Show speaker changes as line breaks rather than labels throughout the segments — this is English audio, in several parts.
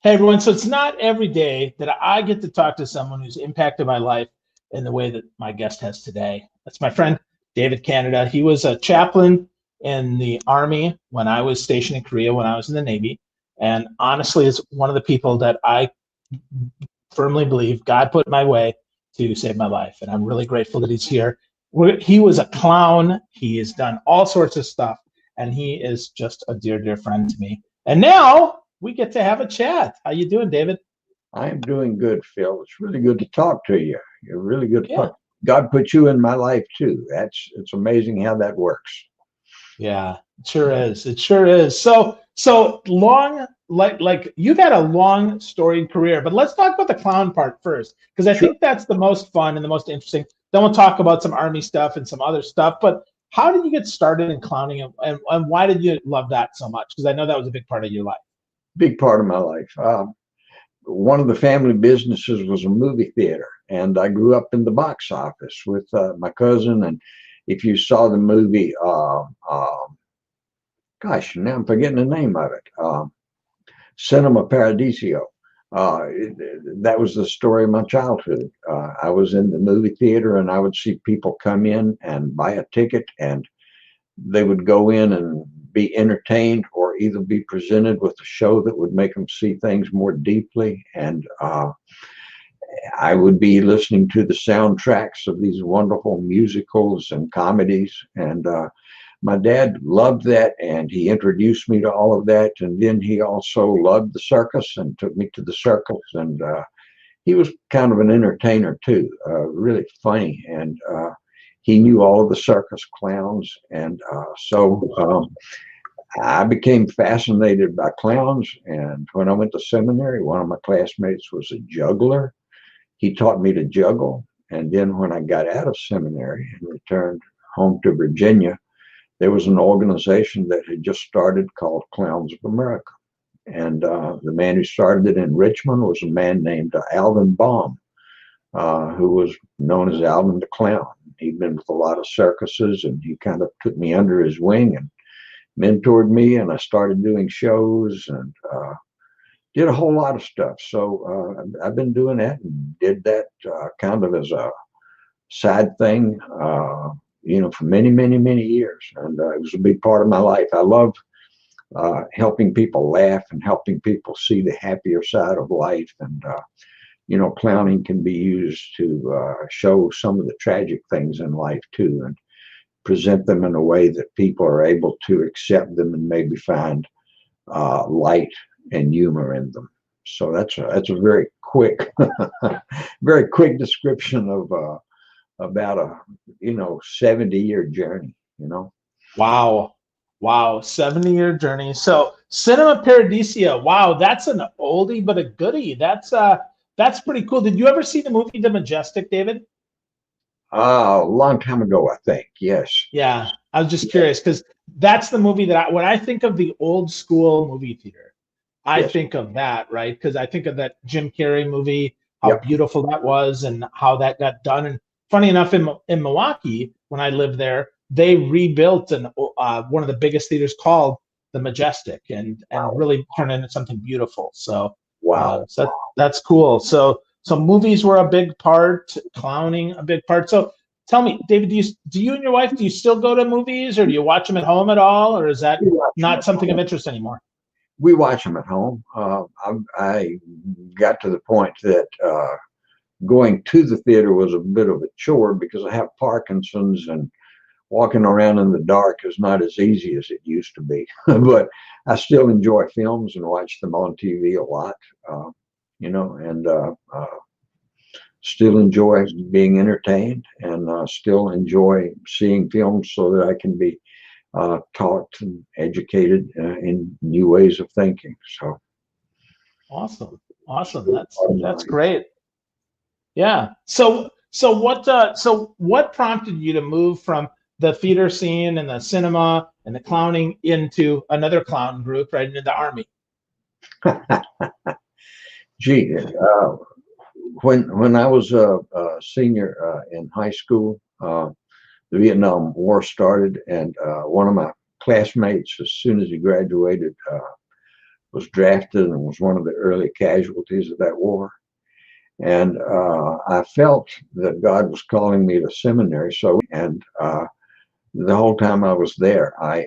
Hey everyone, so it's not every day that I get to talk to someone who's impacted my life in the way that my guest has today. That's my friend David Canada. He was a chaplain in the Army when I was stationed in Korea when I was in the Navy. And honestly, is one of the people that I firmly believe God put my way to save my life. And I'm really grateful that he's here. He was a clown. He has done all sorts of stuff. And he is just a dear, dear friend to me. And now we get to have a chat. How you doing, David?
I am doing good, Phil. It's really good to talk to you. You're really good.
Yeah.
God put you in my life too. It's amazing how that works.
Yeah, it sure is. It sure is. So long, like you've had a long storied career, but let's talk about the clown part first, because I
Sure.
think that's the most fun and the most interesting. Then we'll talk about some Army stuff and some other stuff. But how did you get started in clowning, and why did you love that so much? Because I know that was a big part of your life.
Big part of my life. One of the family businesses was a movie theater, and I grew up in the box office with my cousin. And if you saw the movie, gosh, now I'm forgetting the name of it. Cinema Paradiso. That was the story of my childhood. I was in the movie theater, and I would see people come in and buy a ticket, and they would go in and be entertained or either be presented with a show that would make them see things more deeply. And I would be listening to the soundtracks of these wonderful musicals and comedies. And my dad loved that, and he introduced me to all of that. And then he also loved the circus and took me to the circus. And he was kind of an entertainer too, really funny. And he knew all of the circus clowns. And so I became fascinated by clowns. And when I went to seminary, one of my classmates was a juggler. He taught me to juggle. And then when I got out of seminary and returned home to Virginia, there was an organization that had just started called Clowns of America. And the man who started it in Richmond was a man named Alvin Baum, who was known as Alvin the Clown. He'd been with a lot of circuses, and he kind of took me under his wing and mentored me, and I started doing shows and did a whole lot of stuff. So I've been doing that and did that kind of as a side thing, for many, many, many years. And it was a big part of my life. I love helping people laugh and helping people see the happier side of life. And, clowning can be used to show some of the tragic things in life too, and present them in a way that people are able to accept them and maybe find light and humor in them. So that's a very quick, very quick description of about a 70-year journey.
Wow. 70-year journey. So Cinema Paradiso. Wow, that's an oldie but a goodie. That's pretty cool. Did you ever see the movie The Majestic, David?
A long time ago, I think. Yes.
Yeah, I was just curious because that's the movie that when I think of the old school movie theater, I
Yes.
think of that, right? Because I think of that Jim Carrey movie, how
Yep.
beautiful that was and how that got done. And funny enough, in Milwaukee, when I lived there, they rebuilt one of the biggest theaters called the Majestic, and
Wow.
really turned into something beautiful. So,
Wow.
that's cool. So movies were a big part, clowning a big part. So tell me, David, do you and your wife, do you still go to movies, or do you watch them at home at all, or is that
We watch them
not
at
something of
home.
interest anymore?
We watch them at home. I got to the point that going to the theater was a bit of a chore because I have Parkinson's, and walking around in the dark is not as easy as it used to be. But I still enjoy films and watch them on TV a lot, and still enjoy being entertained, and still enjoy seeing films so that I can be taught and educated in new ways of thinking. So
Awesome. That's great. Yeah. So what prompted you to move from the theater scene and the cinema and the clowning into another clown group right into the Army?
gee, when I was a senior in high school, the Vietnam War started, and one of my classmates, as soon as he graduated, was drafted and was one of the early casualties of that war. And I felt that God was calling me to seminary. And the whole time I was there, I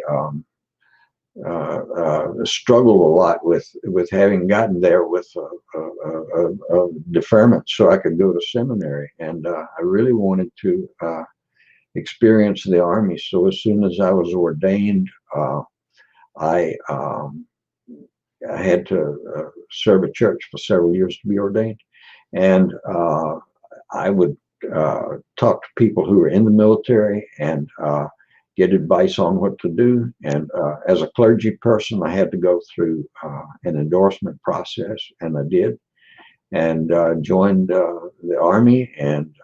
struggled a lot with having gotten there with a deferment so I could go to seminary. And I really wanted to experience the Army. So as soon as I was ordained, I had to serve a church for several years to be ordained. And I would talk to people who were in the military and get advice on what to do. And as a clergy person, I had to go through an endorsement process, and I did. And joined the Army and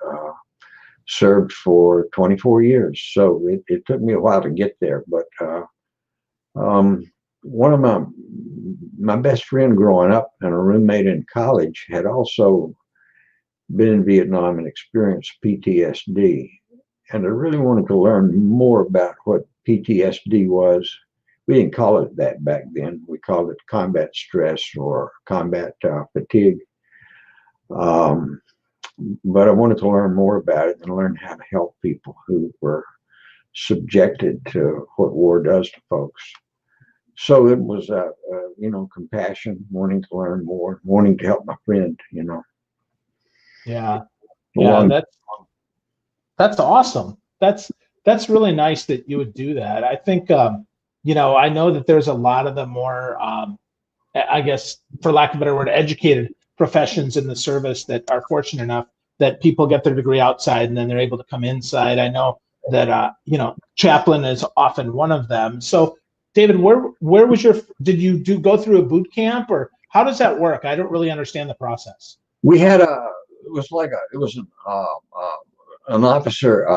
served for 24 years. So it took me a while to get there. But one of my best friend growing up and a roommate in college had also been in Vietnam and experienced PTSD. And I really wanted to learn more about what PTSD was. We didn't call it that back then. We called it combat stress or combat fatigue. But I wanted to learn more about it and learn how to help people who were subjected to what war does to folks. So it was, compassion, wanting to learn more, wanting to help my friend,
Yeah. Yeah, that's awesome. That's really nice that you would do that. I think, I know that there's a lot of the more, I guess, for lack of a better word, educated professions in the service that are fortunate enough that people get their degree outside and then they're able to come inside. I know that, chaplain is often one of them. So David, where was did you go through a boot camp, or how does that work? I don't really understand the process.
We had an officer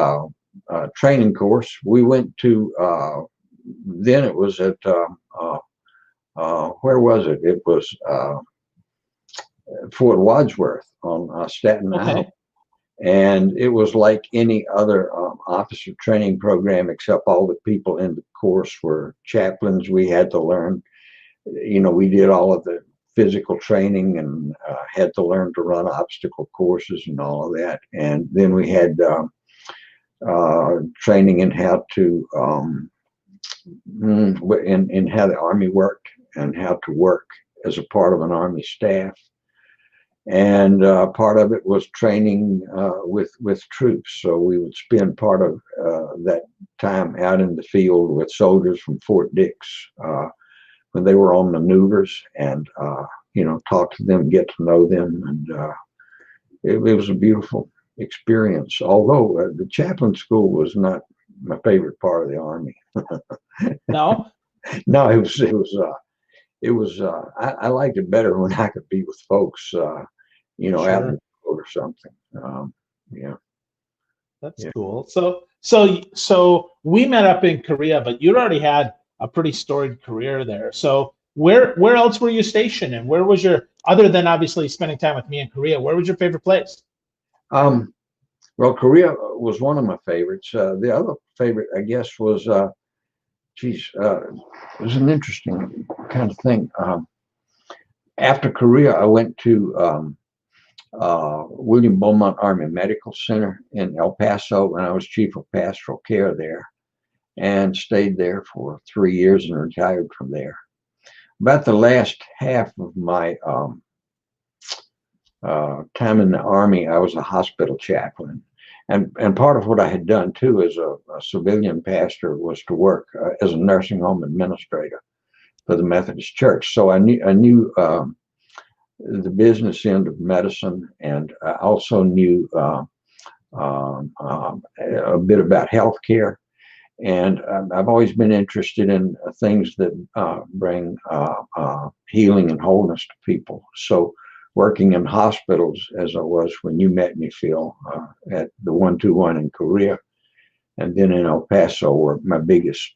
training course. We went to, then it was at, where was it? It was Fort Wadsworth on Staten Island. And it was like any other officer training program, except all the people in the course were chaplains. We had to learn, we did all of the physical training and had to learn to run obstacle courses and all of that. And then we had training in how to, in how the Army worked and how to work as a part of an Army staff. And part of it was training with troops. So we would spend part of that time out in the field with soldiers from Fort Dix when they were on maneuvers, and talk to them, get to know them, and it was a beautiful experience. Although the chaplain school was not my favorite part of the Army.
No,
no, it was. I liked it better when I could be with folks, sure, out in the field or something. Yeah,
that's cool. So we met up in Korea, but you already had a pretty storied career there. So where else were you stationed, and where was your, other than obviously spending time with me in Korea, where was your favorite place?
Well, Korea was one of my favorites. The other favorite, I guess, was. It was an interesting kind of thing. After Korea, I went to William Beaumont Army Medical Center in El Paso, and I was chief of pastoral care there, and stayed there for 3 years and retired from there. About the last half of my time in the Army, I was a hospital chaplain. And part of what I had done too as a civilian pastor was to work as a nursing home administrator for the Methodist Church. So I knew the business end of medicine, and I also knew a bit about healthcare. And I've always been interested in things that bring healing and wholeness to people. So working in hospitals, as I was when you met me, Phil, at the 121 in Korea, and then in El Paso, were my biggest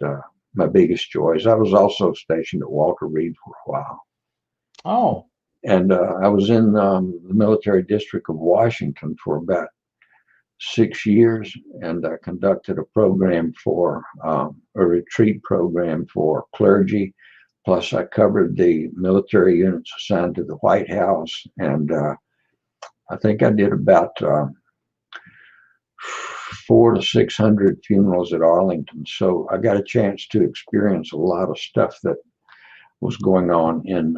joys. I was also stationed at Walter Reed for a while.
Oh.
And I was in the military district of Washington for about 6 years, and I conducted a program for a retreat program for clergy, Plus, I covered the military units assigned to the White House, and I think I did about 400 to 600 funerals at Arlington. So I got a chance to experience a lot of stuff that was going on in,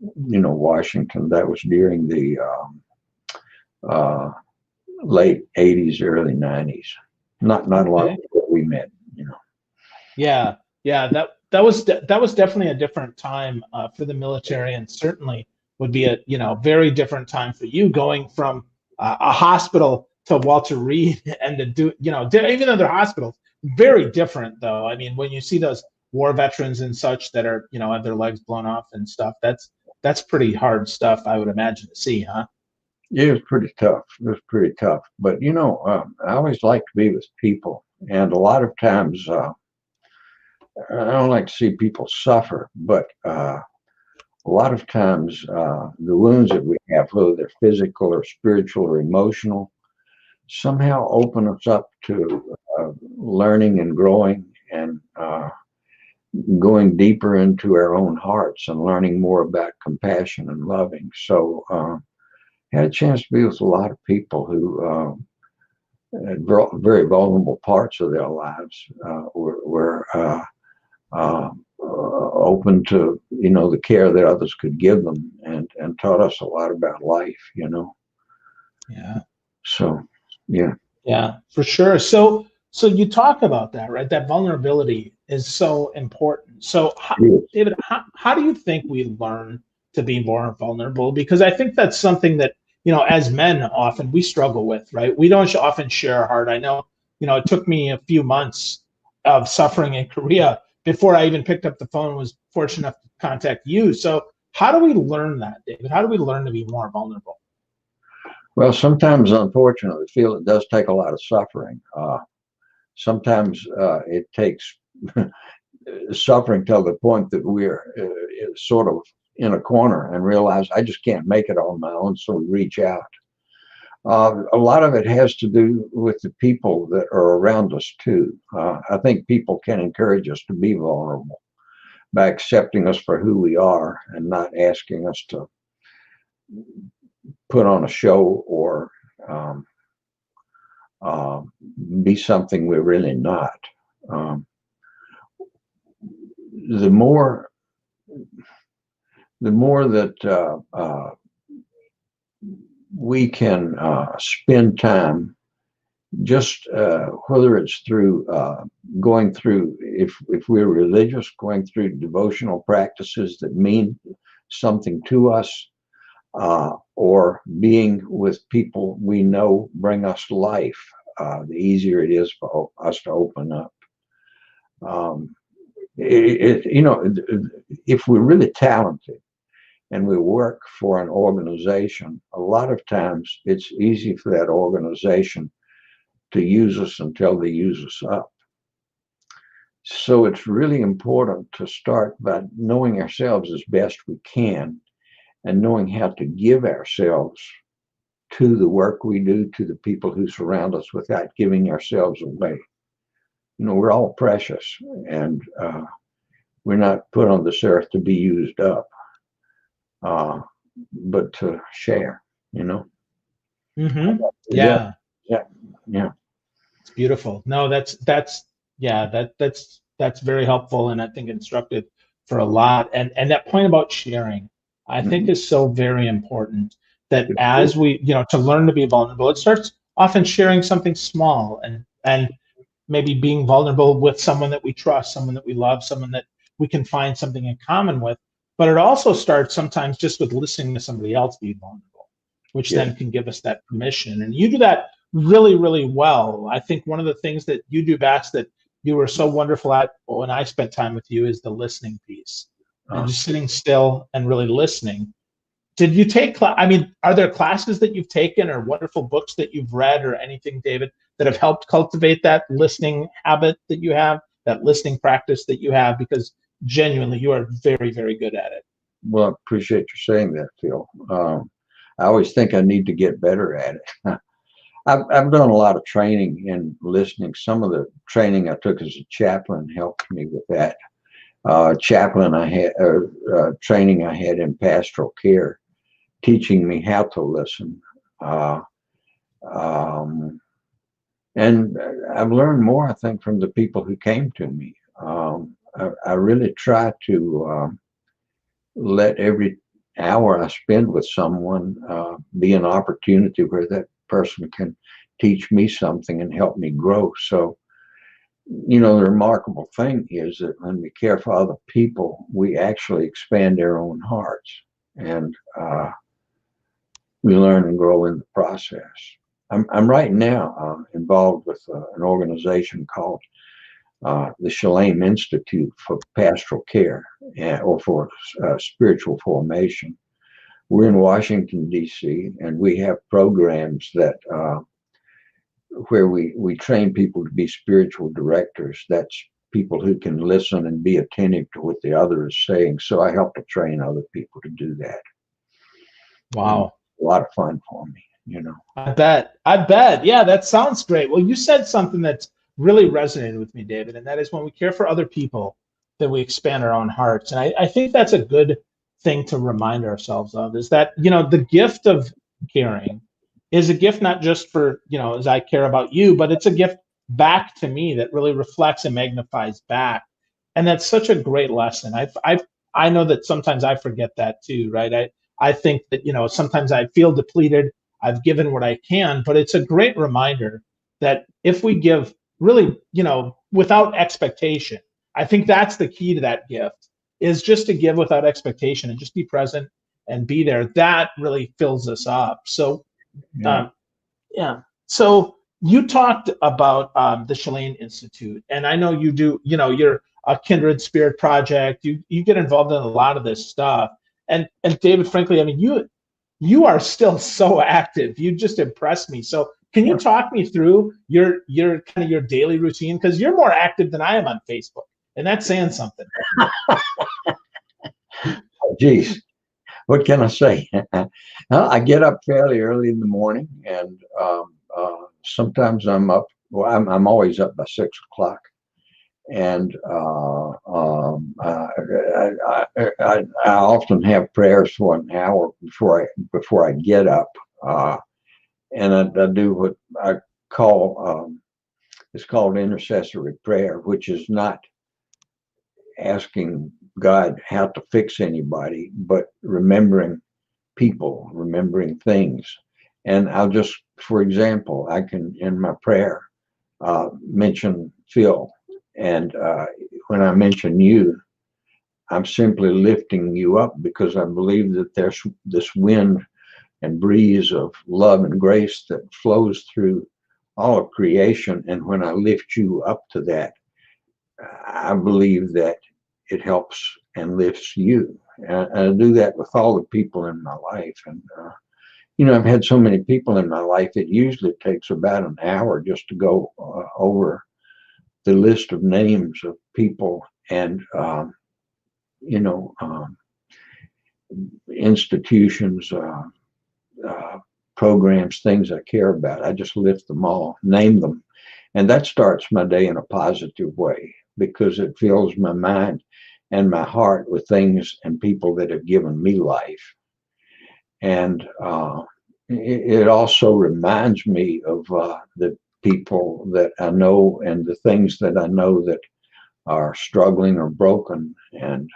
Washington. That was during the late 80s, early 90s. Not a lot of people we met,
Yeah, yeah, that was definitely a different time for the military, and certainly would be a very different time for you going from a hospital to Walter Reed and to do even though they're hospitals, very different though. I mean, when you see those war veterans and such that are have their legs blown off and stuff, that's pretty hard stuff, I would imagine, to see, huh?
Yeah, it was pretty tough. It was pretty tough. But, I always like to be with people. And a lot of times, I don't like to see people suffer, but a lot of times the wounds that we have, whether they're physical or spiritual or emotional, somehow open us up to learning and growing and going deeper into our own hearts and learning more about compassion and loving. So had a chance to be with a lot of people who had very vulnerable parts of their lives, were open to the care that others could give them, and taught us a lot about life.
Yeah.
So yeah.
Yeah, for sure. So you talk about that, right? That vulnerability is so important. So David, how do you think we learn to be more vulnerable? Because I think that's something that, as men often we struggle with, right? We don't often share our heart. I know, it took me a few months of suffering in Korea before I even picked up the phone and was fortunate enough to contact you. So how do we learn that, David? How do we learn to be more vulnerable?
Well, sometimes, unfortunately, I feel it does take a lot of suffering. Sometimes it takes suffering till the point that we're sort of in a corner and realize I just can't make it on my own, so we reach out. A lot of it has to do with the people that are around us too. I think people can encourage us to be vulnerable by accepting us for who we are and not asking us to put on a show or be something we're really not. The more that we can spend time, just whether it's through going through, if we're religious, going through devotional practices that mean something to us, or being with people we know bring us life, the easier it is for us to open up. If we're really talented and we work for an organization, a lot of times it's easy for that organization to use us until they use us up. So it's really important to start by knowing ourselves as best we can and knowing how to give ourselves to the work we do, to the people who surround us, without giving ourselves away. We're all precious, and we're not put on this earth to be used up, but to share,
Mm-hmm.
Yeah.
It's beautiful. No, that's very helpful, and I think instructive for a lot. And that point about sharing, I think, is so very important, that as we, to learn to be vulnerable, it starts often sharing something small and maybe being vulnerable with someone that we trust, someone that we love, someone that we can find something in common with. But it also starts sometimes just with listening to somebody else be vulnerable, which then can give us that permission. And you do that really, really well. I think one of the things that you do best, that you were so wonderful at when I spent time with you, is the listening piece, and just sitting still and really listening. Did you take, are there classes that you've taken or wonderful books that you've read or anything, David, that have helped cultivate that listening habit that you have, that listening practice that you have? Because genuinely, you are very, very good at it.
Well, I appreciate you saying that, Phil. I always think I need to get better at it. I've done a lot of training in listening. Some of the training I took as a chaplain helped me with that. chaplain I had, training I had in pastoral care, teaching me how to listen. And I've learned more, I think, from the people who came to me. I really try to let every hour I spend with someone be an opportunity where that person can teach me something and help me grow. So, you know, the remarkable thing is that when we care for other people, we actually expand our own hearts, and we learn and grow in the process. I'm right now involved with an organization called the Shalem Institute for Pastoral Care, or for spiritual formation. We're in Washington, D.C., and we have programs that where we train people to be spiritual directors. That's people who can listen and be attentive to what the other is saying. So I help to train other people to do that.
Wow.
A lot of fun for me, you know.
I bet. Yeah, that sounds great. Well, you said something that's really resonated with me, David, and that is when we care for other people, that we expand our own hearts. And I think that's a good thing to remind ourselves of, is that, you know, the gift of caring is a gift not just for, you know, as I care about you, but it's a gift back to me that really reflects and magnifies back. And that's such a great lesson. I know that sometimes I forget that too, right? I think that, you know, sometimes I feel depleted. I've given what I can, but it's a great reminder that if we give really, you know, without expectation, I think that's the key to that gift, is just to give without expectation and just be present and be there. That really fills us up. So,
Yeah.
yeah. So you talked about the Shalane Institute, and I know you do, you know, you're a Kindred Spirit Project. You get involved in a lot of this stuff. And David, frankly, I mean, you are still so active. You just impressed me. So can you talk me through your kind of your daily routine? Because you're more active than I am on Facebook, and that's saying something.
Oh, geez, what can I say? I get up fairly early in the morning, and sometimes I'm up. Well, I'm always up by 6 o'clock, and I often have prayers for an hour before I get up, and I do what I call it's called intercessory prayer, which is not asking God how to fix anybody, but remembering people, remembering things. And I'll just, for example, I can in my prayer mention Phil, and when I mention you, I'm simply lifting you up, because I believe that there's this wind and breeze of love and grace that flows through all of creation. And when I lift you up to that, I believe that it helps and lifts you. And I do that with all the people in my life. And, you know, I've had so many people in my life, it usually takes about an hour just to go over the list of names of people and, you know, institutions, programs, things I care about. I just lift them all, name them. And that starts my day in a positive way, because it fills my mind and my heart with things and people that have given me life. And it also reminds me of the people that I know and the things that I know that are struggling or broken. And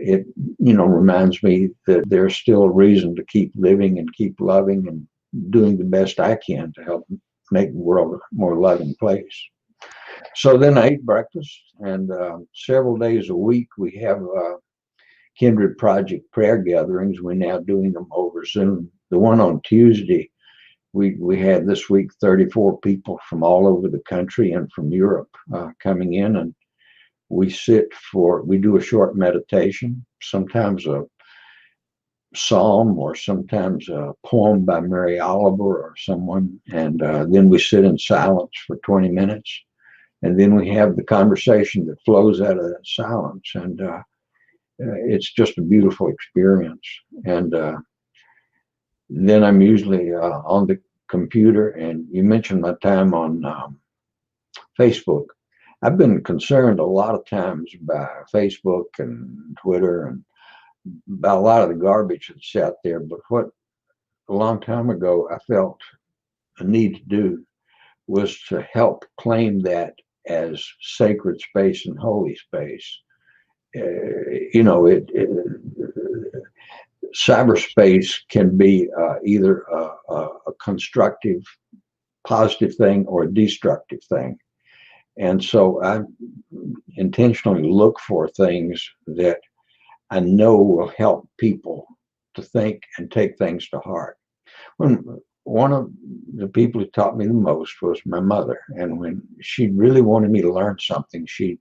it, you know, reminds me that there's still a reason to keep living and keep loving and doing the best I can to help make the world a more loving place. So then I eat breakfast, and several days a week we have Kindred Project prayer gatherings. We're now doing them over Zoom. The one on Tuesday, we had this week 34 people from all over the country and from Europe coming in, and we do a short meditation, sometimes a psalm or sometimes a poem by Mary Oliver or someone, and then we sit in silence for 20 minutes, and then we have the conversation that flows out of that silence, and it's just a beautiful experience. And then I'm usually on the computer, and you mentioned my time on Facebook. I've been concerned a lot of times by Facebook and Twitter and about a lot of the garbage that's out there. But what a long time ago I felt a need to do was to help claim that as sacred space and holy space. You know, cyberspace can be either a constructive, positive thing or a destructive thing. And so I intentionally look for things that I know will help people to think and take things to heart. One of the people who taught me the most was my mother. And when she really wanted me to learn something, she'd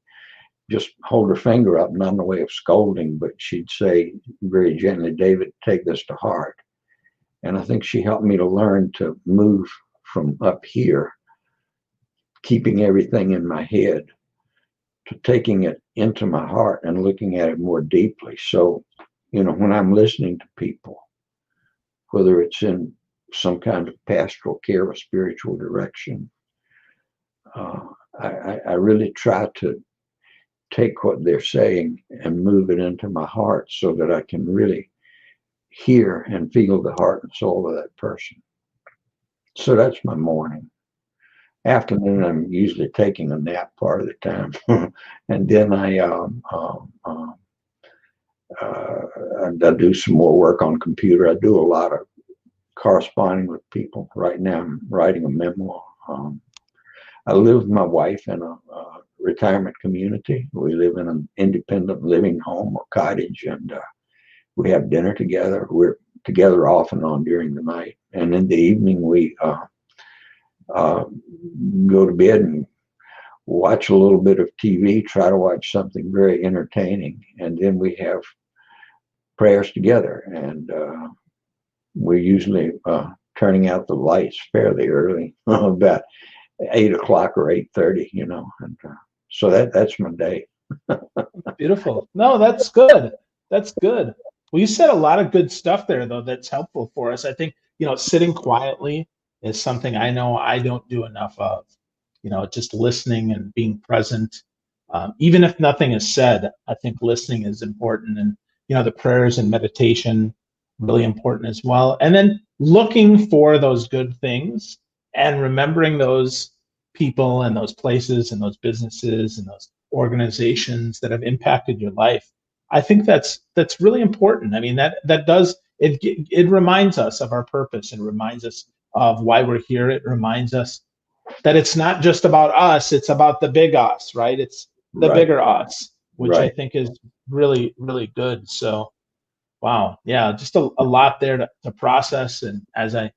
just hold her finger up, not in the way of scolding, but she'd say very gently, David, take this to heart. And I think she helped me to learn to move from up here, keeping everything in my head, to taking it into my heart and looking at it more deeply. So, you know, when I'm listening to people, whether it's in some kind of pastoral care or spiritual direction, I really try to take what they're saying and move it into my heart so that I can really hear and feel the heart and soul of that person. So that's my morning. Afternoon, I'm usually taking a nap part of the time, and then I do some more work on computer. I do a lot of corresponding with people. Right now, I'm writing a memoir. I live with my wife in a retirement community. We live in an independent living home or cottage, and we have dinner together. We're together off and on during the night, and in the evening we go to bed and watch a little bit of TV, try to watch something very entertaining, and then we have prayers together. And we're usually turning out the lights fairly early, about 8 o'clock or 8:30, you know. And so that's my day.
Beautiful. No, that's good. That's good. Well, you said a lot of good stuff there, though, that's helpful for us. I think, you know, sitting quietly is something I know I don't do enough of. You know, just listening and being present. Even if nothing is said, I think listening is important. And, you know, the prayers and meditation, really important as well. And then looking for those good things and remembering those people and those places and those businesses and those organizations that have impacted your life. I think that's really important. I mean, that does it reminds us of our purpose. It reminds us of why we're here. It reminds us that it's not just about us, it's about the big us, right? It's the bigger us, which I think is really, really good. So wow, yeah, just a lot there to process. And as I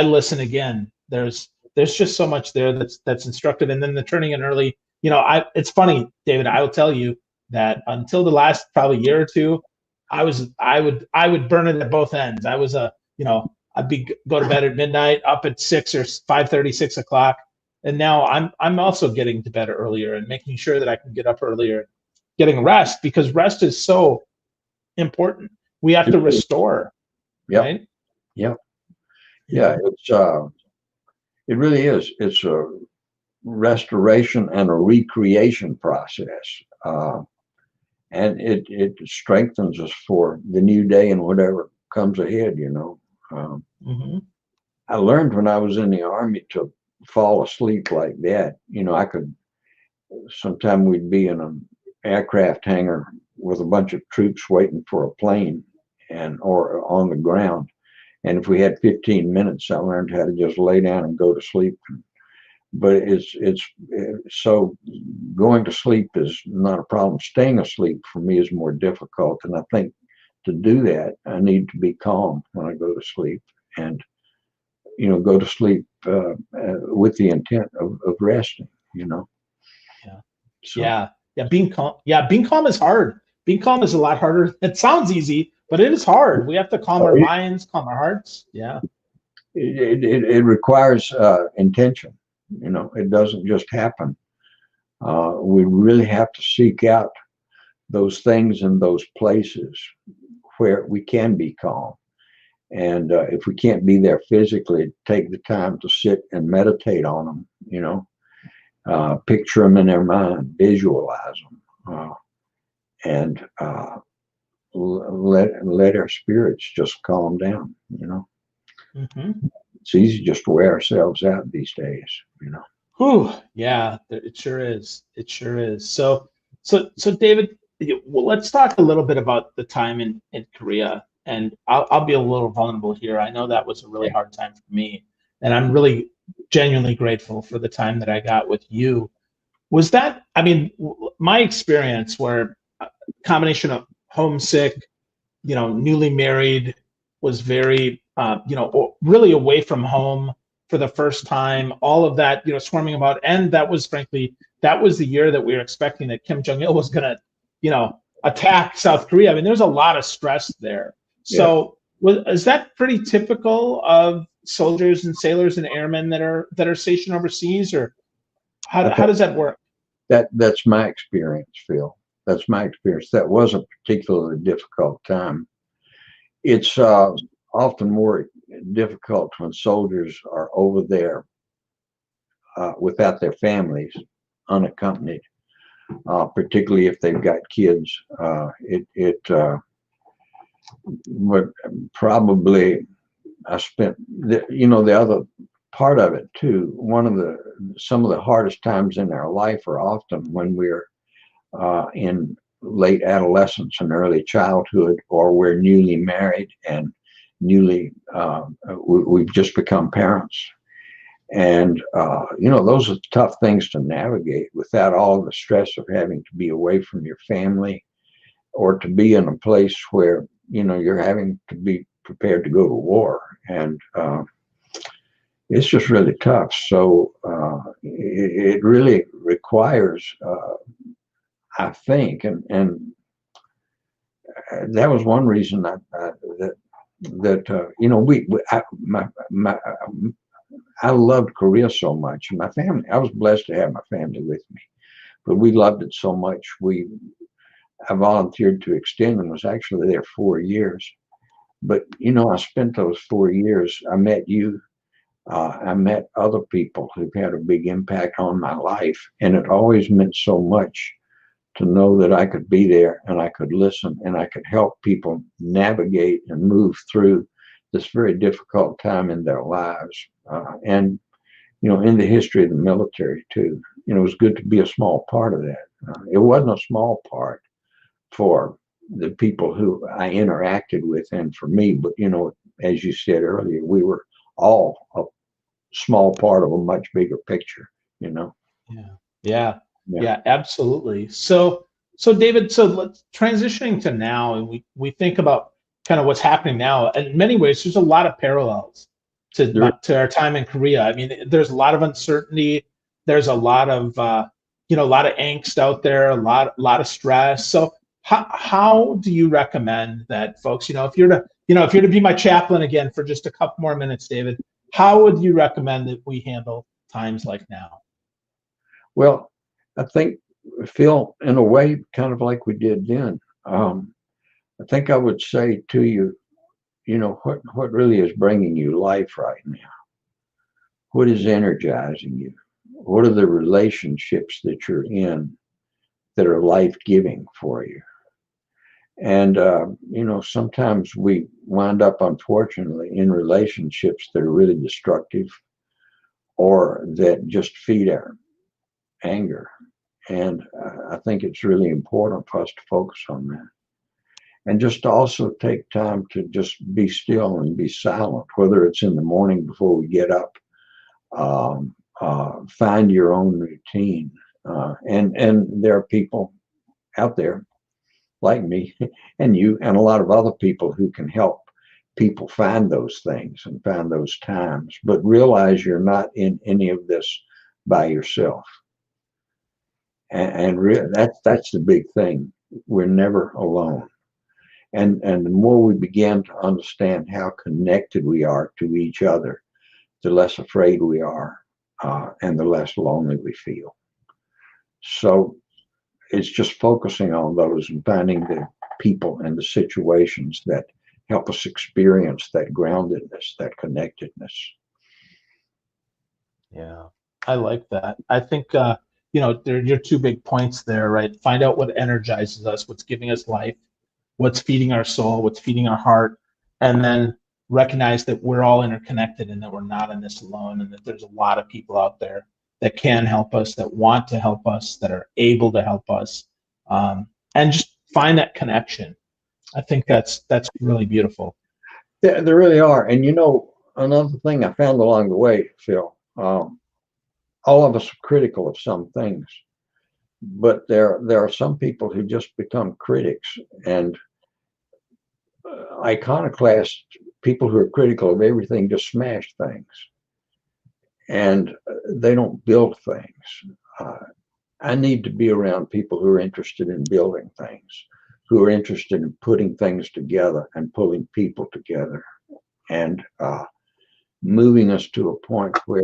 listen again, there's just so much there that's instructive. And then the turning in early, you know, it's funny, David, I will tell you that until the last probably year or two, I would burn it at both ends. I was go to bed at midnight, up at 6 or 5:30, 6 o'clock. And now I'm also getting to bed earlier and making sure that I can get up earlier, getting rest, because rest is so important. We have to restore.
Yep.
Right?
Yep. Yeah. It really is. It's a restoration and a recreation process. And it strengthens us for the new day and whatever comes ahead, you know. I learned when I was in the Army to fall asleep like that. You know, sometime we'd be in an aircraft hangar with a bunch of troops waiting for a plane or on the ground. And if we had 15 minutes, I learned how to just lay down and go to sleep. But it's so going to sleep is not a problem. Staying asleep for me is more difficult. And I think to do that, I need to be calm when I go to sleep, and, you know, go to sleep with the intent of resting, you know.
Yeah. So. Yeah. Being calm. Yeah. Being calm is hard. Being calm is a lot harder. It sounds easy, but it is hard. We have to calm our minds, calm our hearts. Yeah.
It requires intention. You know, it doesn't just happen. We really have to seek out those things in those places where we can be calm. And if we can't be there physically, take the time to sit and meditate on them, you know, picture them in their mind, visualize them, and let our spirits just calm down. It's easy just to wear ourselves out these days.
Whew, yeah, it sure is. It sure is. So David, well, let's talk a little bit about the time in Korea. And I'll be a little vulnerable here. I know that was a really hard time for me, and I'm really genuinely grateful for the time that I got with you. Was that, I mean, my experience where a combination of homesick, newly married, was very, really away from home for the first time, all of that, swarming about. And that was frankly, that was the year that we were expecting that Kim Jong-il was going to, attack South Korea. I mean, there's a lot of stress there. So is that pretty typical of soldiers and sailors and airmen that are stationed overseas, or how does that work?
That's my experience, Phil. That's my experience. That was a particularly difficult time. It's often more difficult when soldiers are over there without their families, unaccompanied, particularly if they've got kids. Would probably, I spent the other part of it too. Some of the hardest times in our life are often when we're in late adolescence and early childhood, or we're newly married and we've just become parents. And those are tough things to navigate without all the stress of having to be away from your family, or to be in a place where you're having to be prepared to go to war. And it's just really tough. So it really requires, I think, and that was one reason I loved Korea so much. And my family, I was blessed to have my family with me, but we loved it so much. I volunteered to extend and was actually there 4 years. But, I spent those 4 years, I met you, I met other people who've had a big impact on my life. And it always meant so much to know that I could be there and I could listen and I could help people navigate and move through this very difficult time in their lives. And, in the history of the military too, it was good to be a small part of that. It wasn't a small part for the people who I interacted with and for me, but as you said earlier, we were all a small part of a much bigger picture.
Yeah, absolutely. So David, so let's transitioning to now, and we think about kind of what's happening now. In many ways, there's a lot of parallels to our time in Korea. I mean, there's a lot of uncertainty. There's a lot of a lot of angst out there, a lot of stress. So how do you recommend that folks, if you're to be my chaplain again for just a couple more minutes, David, how would you recommend that we handle times like now?
Well, I think, Phil, in a way, kind of like we did then, I think I would say to you, what really is bringing you life right now? What is energizing you? What are the relationships that you're in that are life-giving for you? And, sometimes we wind up, unfortunately, in relationships that are really destructive or that just feed our anger. And I think it's really important for us to focus on that. And just to also take time to just be still and be silent, whether it's in the morning before we get up. Find your own routine. And there are people out there like me and you and a lot of other people who can help people find those things and find those times, but realize you're not in any of this by yourself. And that's the big thing. We're never alone. And the more we begin to understand how connected we are to each other, the less afraid we are, and the less lonely we feel. So it's just focusing on those and finding the people and the situations that help us experience that groundedness, that connectedness.
Yeah. I like that. I think, there are your two big points there, right? Find out what energizes us, what's giving us life, what's feeding our soul, what's feeding our heart, and then recognize that we're all interconnected and that we're not in this alone, and that there's a lot of people out there that can help us, that want to help us, that are able to help us, and just find that connection. I think that's really beautiful.
Yeah, there really are. And another thing I found along the way, Phil, all of us are critical of some things, but there are some people who just become critics, and iconoclast people who are critical of everything just smash things, and they don't build things. I need to be around people who are interested in building things, who are interested in putting things together and pulling people together, and moving us to a point where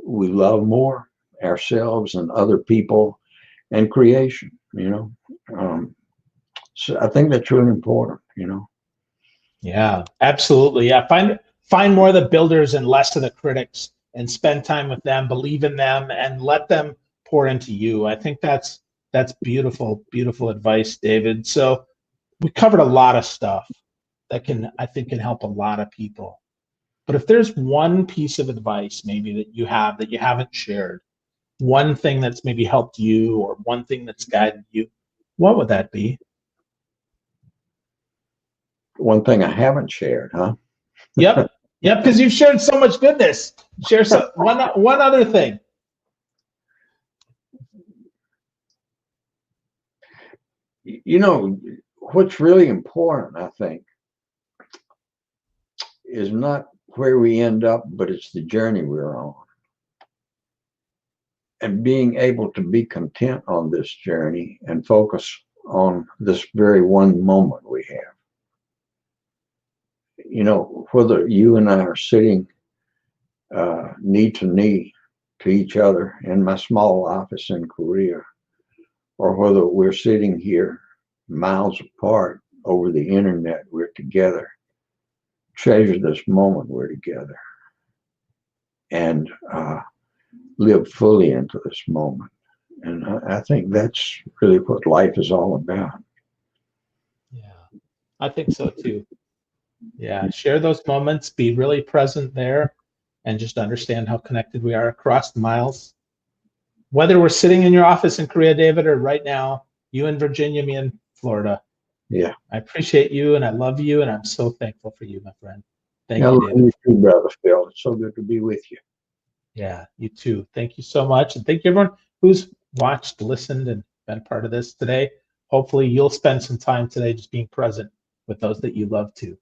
we love more ourselves and other people and creation. So I think that's really important.
Yeah, absolutely. Yeah, find more of the builders and less of the critics, and spend time with them, believe in them, and let them pour into you. I think that's beautiful, beautiful advice, David. So we covered a lot of stuff that I think can help a lot of people. But if there's one piece of advice maybe that you haven't shared, one thing that's maybe helped you or one thing that's guided you, what would that be?
One thing I haven't shared, huh?
Yep. Yep, because you've shared so much goodness. Share one other thing.
What's really important, I think, is not where we end up, but it's the journey we're on. And being able to be content on this journey and focus on this very one moment we have. Whether you and I are sitting knee to knee to each other in my small office in Korea, or whether we're sitting here miles apart over the internet, we're together. Treasure this moment we're together, and live fully into this moment. And I think that's really what life is all about.
Yeah, I think so too. Yeah, share those moments, be really present there, and just understand how connected we are across the miles. Whether we're sitting in your office in Korea, David, or right now, you in Virginia, me in Florida.
Yeah.
I appreciate you and I love you, and I'm so thankful for you, my friend. Thank
I
you,
love
David.
you too, brother Phil. It's so good to be with you.
Yeah, you too. Thank you so much. And thank you everyone who's watched, listened, and been a part of this today. Hopefully you'll spend some time today just being present with those that you love too.